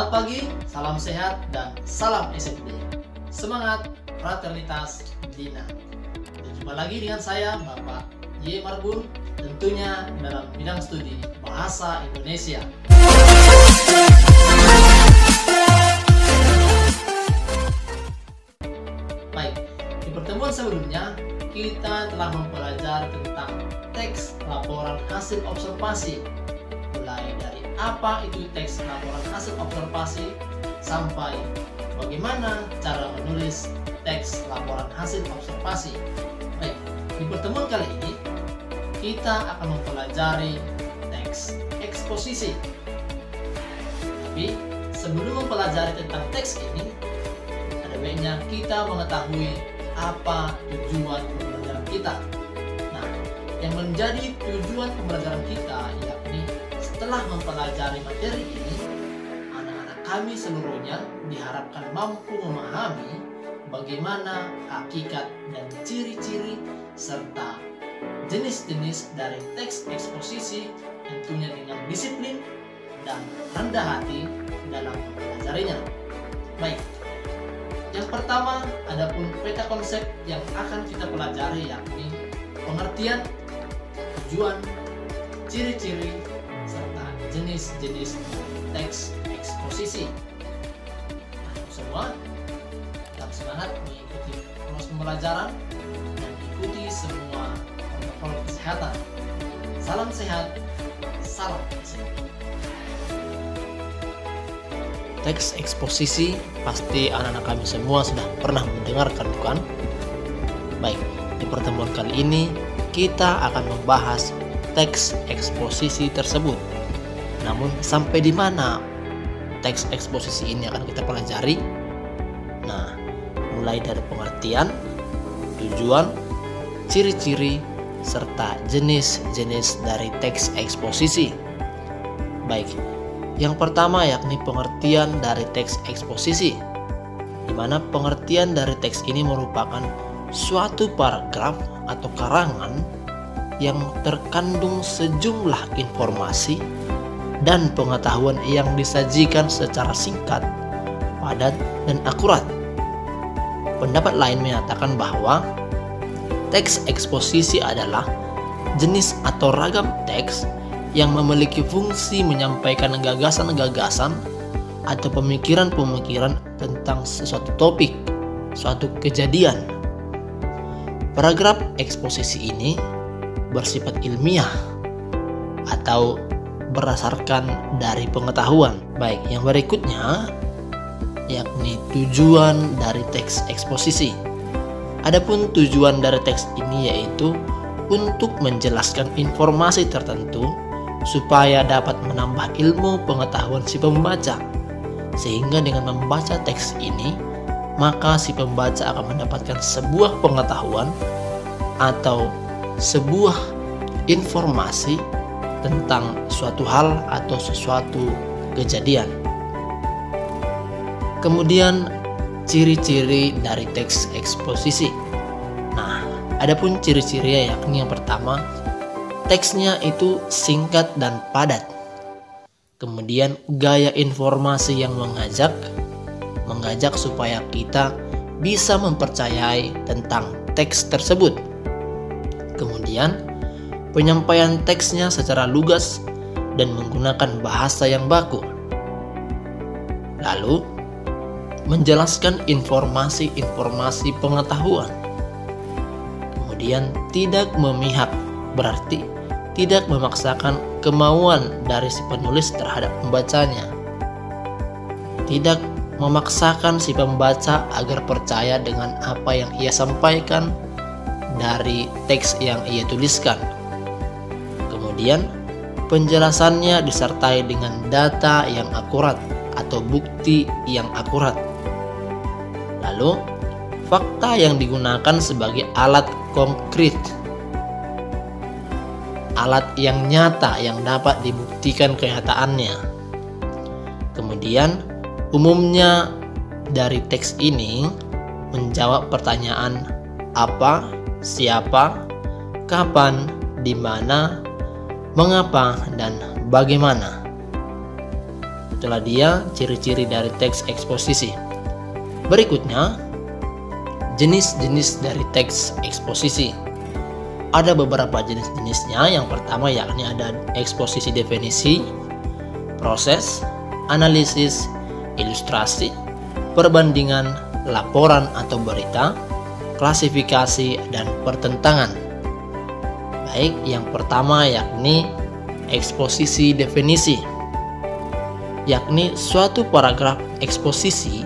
Selamat pagi, salam sehat, dan salam SMP. Semangat, fraternitas, Dina. Berjumpa lagi dengan saya, Bapak Y. Marbun, tentunya dalam bidang studi Bahasa Indonesia. Baik, di pertemuan sebelumnya, kita telah mempelajari tentang teks laporan hasil observasi. Mulai dari apa itu teks laporan hasil observasi sampai bagaimana cara menulis teks laporan hasil observasi. Baik, di pertemuan kali ini kita akan mempelajari teks eksposisi. Tapi sebelum mempelajari tentang teks ini, ada baiknya kita mengetahui apa tujuan pembelajaran kita. Nah, yang menjadi tujuan pembelajaran kita yakni setelah mempelajari materi ini, anak-anak kami seluruhnya diharapkan mampu memahami bagaimana hakikat dan ciri-ciri serta jenis-jenis dari teks eksposisi, tentunya dengan disiplin dan rendah hati dalam mempelajarinya. Baik, yang pertama adapun peta konsep yang akan kita pelajari yakni pengertian, tujuan, ciri-ciri, serta jenis-jenis teks eksposisi. Nah, semua tetap semangat mengikuti proses pembelajaran dan ikuti semua protokol kesehatan. Salam sehat, salam SMP. Teks eksposisi pasti anak-anak kami semua sudah pernah mendengarkan, bukan? Baik, di pertemuan kali ini kita akan membahas teks eksposisi tersebut. Namun sampai di mana teks eksposisi ini akan kita pelajari? Nah, mulai dari pengertian, tujuan, ciri-ciri, serta jenis-jenis dari teks eksposisi. Baik, yang pertama yakni pengertian dari teks eksposisi, di mana pengertian dari teks ini merupakan suatu paragraf atau karangan yang terkandung sejumlah informasi dan pengetahuan yang disajikan secara singkat, padat, dan akurat. Pendapat lain menyatakan bahwa teks eksposisi adalah jenis atau ragam teks yang memiliki fungsi menyampaikan gagasan-gagasan atau pemikiran-pemikiran tentang sesuatu topik, suatu kejadian. Paragraf eksposisi ini bersifat ilmiah atau berdasarkan dari pengetahuan. Baik, yang berikutnya yakni tujuan dari teks eksposisi. Adapun tujuan dari teks ini yaitu untuk menjelaskan informasi tertentu supaya dapat menambah ilmu pengetahuan si pembaca. Sehingga dengan membaca teks ini, maka si pembaca akan mendapatkan sebuah pengetahuan atau sebuah informasi tentang suatu hal atau sesuatu kejadian. Kemudian ciri-ciri dari teks eksposisi. Nah, adapun ciri-cirinya yakni yang pertama, teksnya itu singkat dan padat. Kemudian gaya informasi yang mengajak supaya kita bisa mempercayai tentang teks tersebut. Kemudian penyampaian teksnya secara lugas dan menggunakan bahasa yang baku. Lalu menjelaskan informasi-informasi pengetahuan. Kemudian tidak memihak, berarti tidak memaksakan kemauan dari si penulis terhadap pembacanya. Tidak memaksakan si pembaca agar percaya dengan apa yang ia sampaikan dari teks yang ia tuliskan. Kemudian penjelasannya disertai dengan data yang akurat atau bukti yang akurat. Lalu fakta yang digunakan sebagai alat konkret, alat yang nyata yang dapat dibuktikan kenyataannya. Kemudian umumnya dari teks ini menjawab pertanyaan apa, siapa, kapan, di mana, mengapa, dan bagaimana. Itulah dia ciri-ciri dari teks eksposisi. Berikutnya, jenis-jenis dari teks eksposisi. Ada beberapa jenis-jenisnya. Yang pertama yakni ada eksposisi definisi, proses, analisis, ilustrasi, perbandingan, laporan atau berita, klasifikasi, dan pertentangan. Baik, yang pertama yakni eksposisi definisi, yakni suatu paragraf eksposisi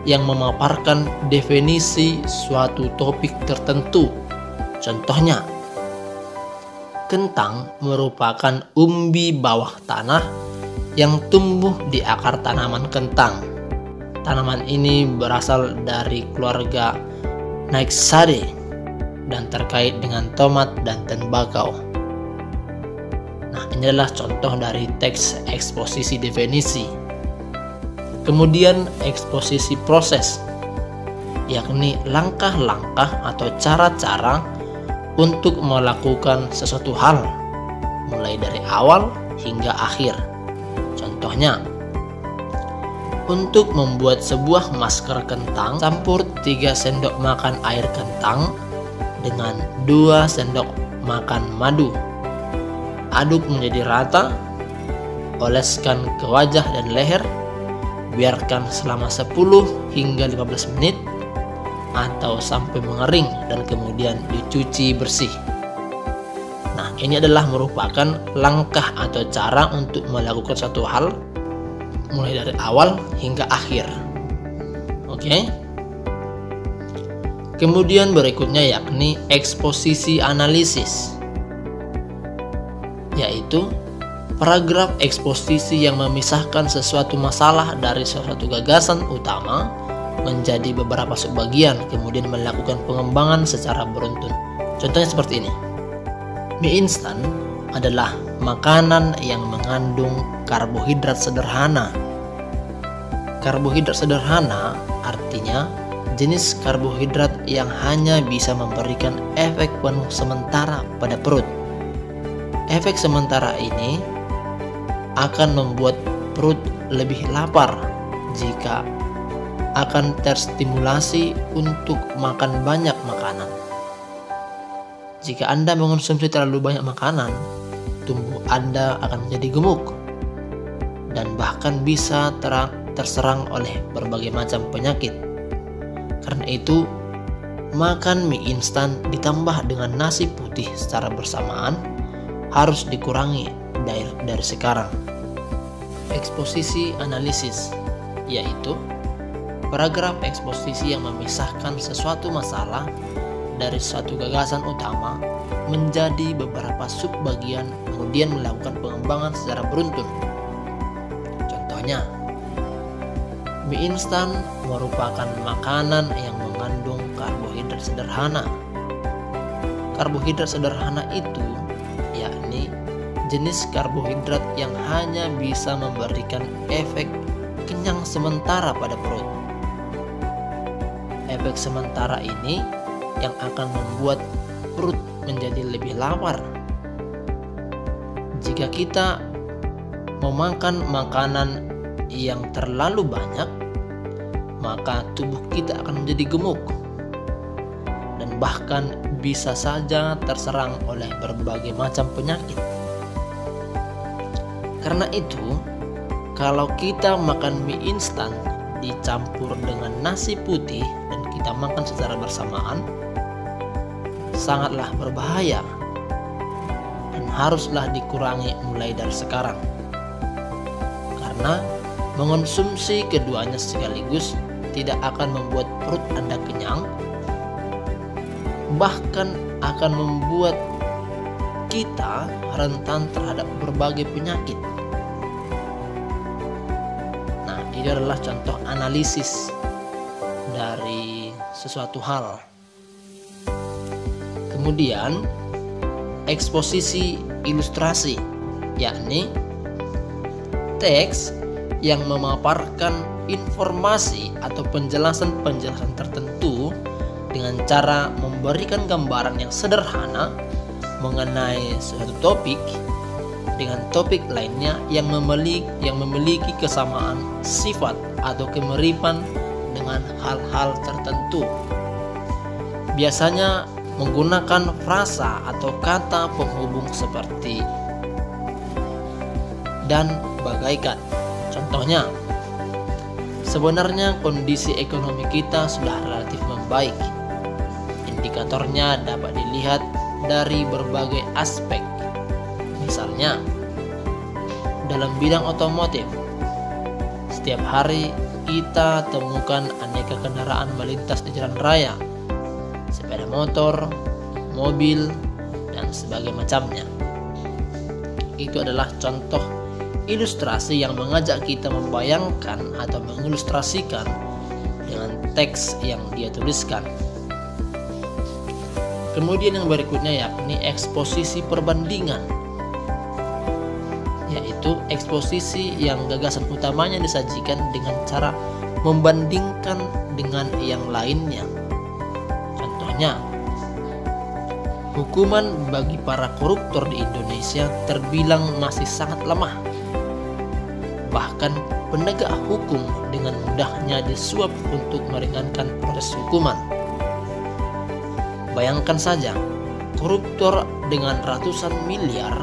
yang memaparkan definisi suatu topik tertentu. Contohnya, kentang merupakan umbi bawah tanah yang tumbuh di akar tanaman kentang. Tanaman ini berasal dari keluarga Naxaceae dan terkait dengan tomat dan tembakau. Nah, ini adalah contoh dari teks eksposisi definisi. Kemudian eksposisi proses, yakni langkah-langkah atau cara-cara untuk melakukan sesuatu hal, mulai dari awal hingga akhir. Contohnya, untuk membuat sebuah masker kentang, campur 3 sendok makan air kentang dengan 2 sendok makan madu. Aduk menjadi rata, oleskan ke wajah dan leher, biarkan selama 10 hingga 15 menit atau sampai mengering dan kemudian dicuci bersih. Nah, ini adalah merupakan langkah atau cara untuk melakukan suatu hal mulai dari awal hingga akhir. Oke. Kemudian berikutnya yakni eksposisi analisis, yaitu paragraf eksposisi yang memisahkan sesuatu masalah dari sesuatu gagasan utama menjadi beberapa subbagian, kemudian melakukan pengembangan secara beruntun. Contohnya seperti ini. Mie instan adalah makanan yang mengandung karbohidrat sederhana. Karbohidrat sederhana artinya jenis karbohidrat yang hanya bisa memberikan efek penuh sementara pada perut. Efek sementara ini akan membuat perut lebih lapar jika akan terstimulasi untuk makan banyak makanan. Jika Anda mengonsumsi terlalu banyak makanan, tubuh Anda akan menjadi gemuk dan bahkan bisa terserang oleh berbagai macam penyakit. Karena itu, makan mie instan ditambah dengan nasi putih secara bersamaan harus dikurangi dari sekarang. Eksposisi analisis, yaitu paragraf eksposisi yang memisahkan sesuatu masalah dari suatu gagasan utama menjadi beberapa subbagian, kemudian melakukan pengembangan secara beruntun. Contohnya, mie instan merupakan makanan yang mengandung karbohidrat sederhana. Karbohidrat sederhana itu yakni jenis karbohidrat yang hanya bisa memberikan efek kenyang sementara pada perut. Efek sementara ini yang akan membuat perut menjadi lebih lapar. Jika kita memakan makanan yang terlalu banyak, maka tubuh kita akan menjadi gemuk dan bahkan bisa saja terserang oleh berbagai macam penyakit. Karena itu, kalau kita makan mie instan dicampur dengan nasi putih dan kita makan secara bersamaan, sangatlah berbahaya dan haruslah dikurangi mulai dari sekarang. Karena mengonsumsi keduanya sekaligus tidak akan membuat perut Anda kenyang, bahkan akan membuat kita rentan terhadap berbagai penyakit. Nah, ini adalah contoh analisis dari sesuatu hal. Kemudian, eksposisi ilustrasi, yakni teks yang memaparkan informasi atau penjelasan-penjelasan tertentu dengan cara memberikan gambaran yang sederhana mengenai suatu topik dengan topik lainnya yang memiliki kesamaan sifat atau kemiripan dengan hal-hal tertentu. Biasanya menggunakan frasa atau kata penghubung seperti dan bagaikan. Contohnya, sebenarnya kondisi ekonomi kita sudah relatif membaik. Indikatornya dapat dilihat dari berbagai aspek. Misalnya, dalam bidang otomotif, setiap hari kita temukan aneka kendaraan melintas di jalan raya, sepeda motor, mobil, dan sebagainya macamnya. Itu adalah contoh ilustrasi yang mengajak kita membayangkan atau mengilustrasikan dengan teks yang dia tuliskan. Kemudian yang berikutnya yakni eksposisi perbandingan, yaitu eksposisi yang gagasan utamanya disajikan dengan cara membandingkan dengan yang lainnya. Contohnya, hukuman bagi para koruptor di Indonesia terbilang masih sangat lemah. Bahkan penegak hukum dengan mudahnya disuap untuk meringankan proses hukuman. Bayangkan saja, koruptor dengan ratusan miliar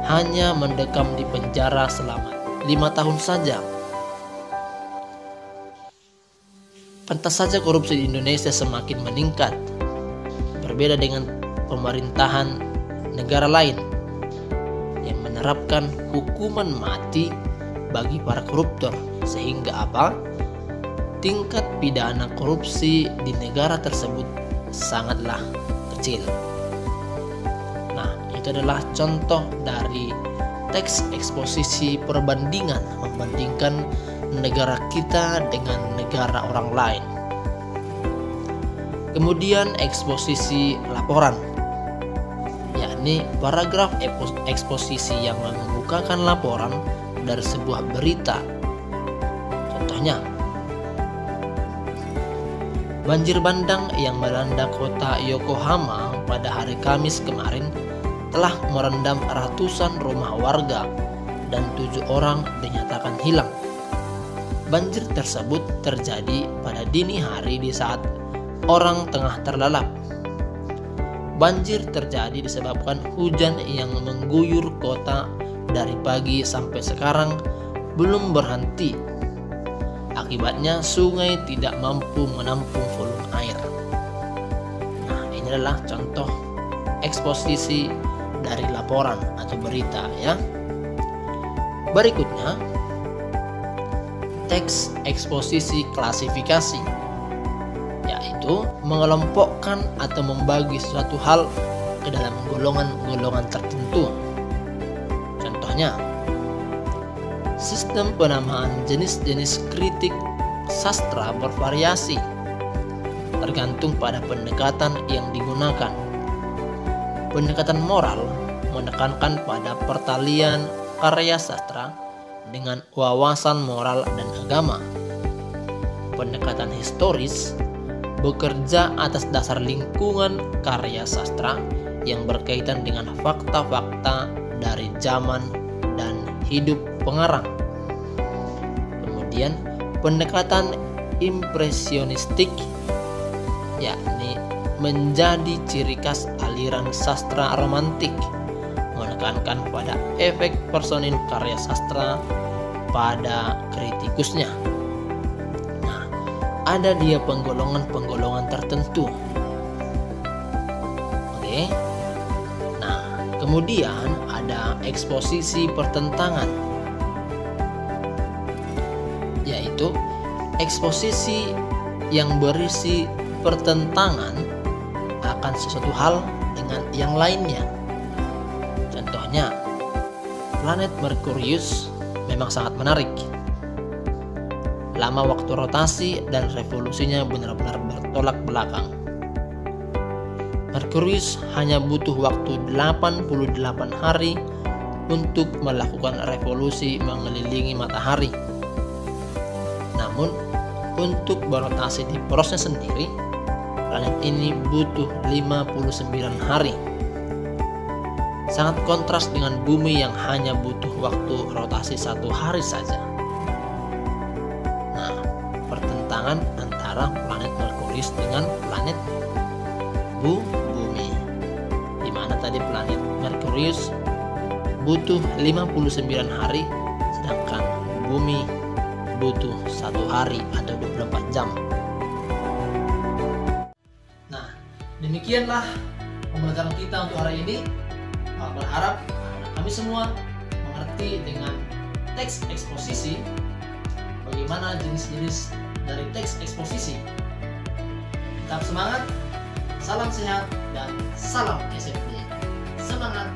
hanya mendekam di penjara selama 5 tahun saja. Pantas saja korupsi di Indonesia semakin meningkat. Berbeda dengan pemerintahan negara lain yang menerapkan hukuman mati bagi para koruptor, sehingga tingkat pidana korupsi di negara tersebut sangatlah kecil. Nah, itu adalah contoh dari teks eksposisi perbandingan, membandingkan negara kita dengan negara orang lain. Kemudian eksposisi laporan, yakni paragraf eksposisi yang mengemukakan laporan dari sebuah berita. Contohnya, banjir bandang yang melanda kota Yokohama pada hari Kamis kemarin telah merendam ratusan rumah warga dan 7 orang dinyatakan hilang. Banjir tersebut terjadi pada dini hari di saat orang tengah terlelap. Banjir terjadi disebabkan hujan yang mengguyur kota dari pagi sampai sekarang belum berhenti. Akibatnya sungai tidak mampu menampung volume air. Nah, ini adalah contoh eksposisi dari laporan atau berita ya. Berikutnya, teks eksposisi klasifikasi, yaitu mengelompokkan atau membagi suatu hal ke dalam golongan-golongan tertentu. Contohnya, sistem penamaan jenis-jenis kritik sastra bervariasi tergantung pada pendekatan yang digunakan. Pendekatan moral menekankan pada pertalian karya sastra dengan wawasan moral dan agama. Pendekatan historis bekerja atas dasar lingkungan karya sastra yang berkaitan dengan fakta-fakta dari zaman dan hidup pengarang. Kemudian pendekatan impresionistik, yakni menjadi ciri khas aliran sastra romantik, menekankan pada efek personil karya sastra pada kritikusnya. Nah, ada dia penggolongan-penggolongan tertentu. Oke. Nah, kemudian ada eksposisi pertentangan, yaitu eksposisi yang berisi pertentangan akan sesuatu hal dengan yang lainnya. Contohnya, planet Merkurius memang sangat menarik. Lama waktu rotasi dan revolusinya benar-benar bertolak belakang. Merkurius hanya butuh waktu 88 hari untuk melakukan revolusi mengelilingi matahari. Namun, untuk berotasi di porosnya sendiri, planet ini butuh 59 hari. sangat kontras dengan bumi yang hanya butuh waktu rotasi 1 hari saja. Nah, pertentangan antara planet Merkurius dengan planet bumi, di mana tadi planet Merkurius butuh 59 hari, sedangkan bumi butuh 1 hari atau 24 jam. Nah, demikianlah pembelajaran kita untuk hari ini. Berharap kami semua mengerti dengan teks eksposisi, bagaimana jenis-jenis dari teks eksposisi. Tetap semangat, salam sehat, dan salam SMP. Semangat!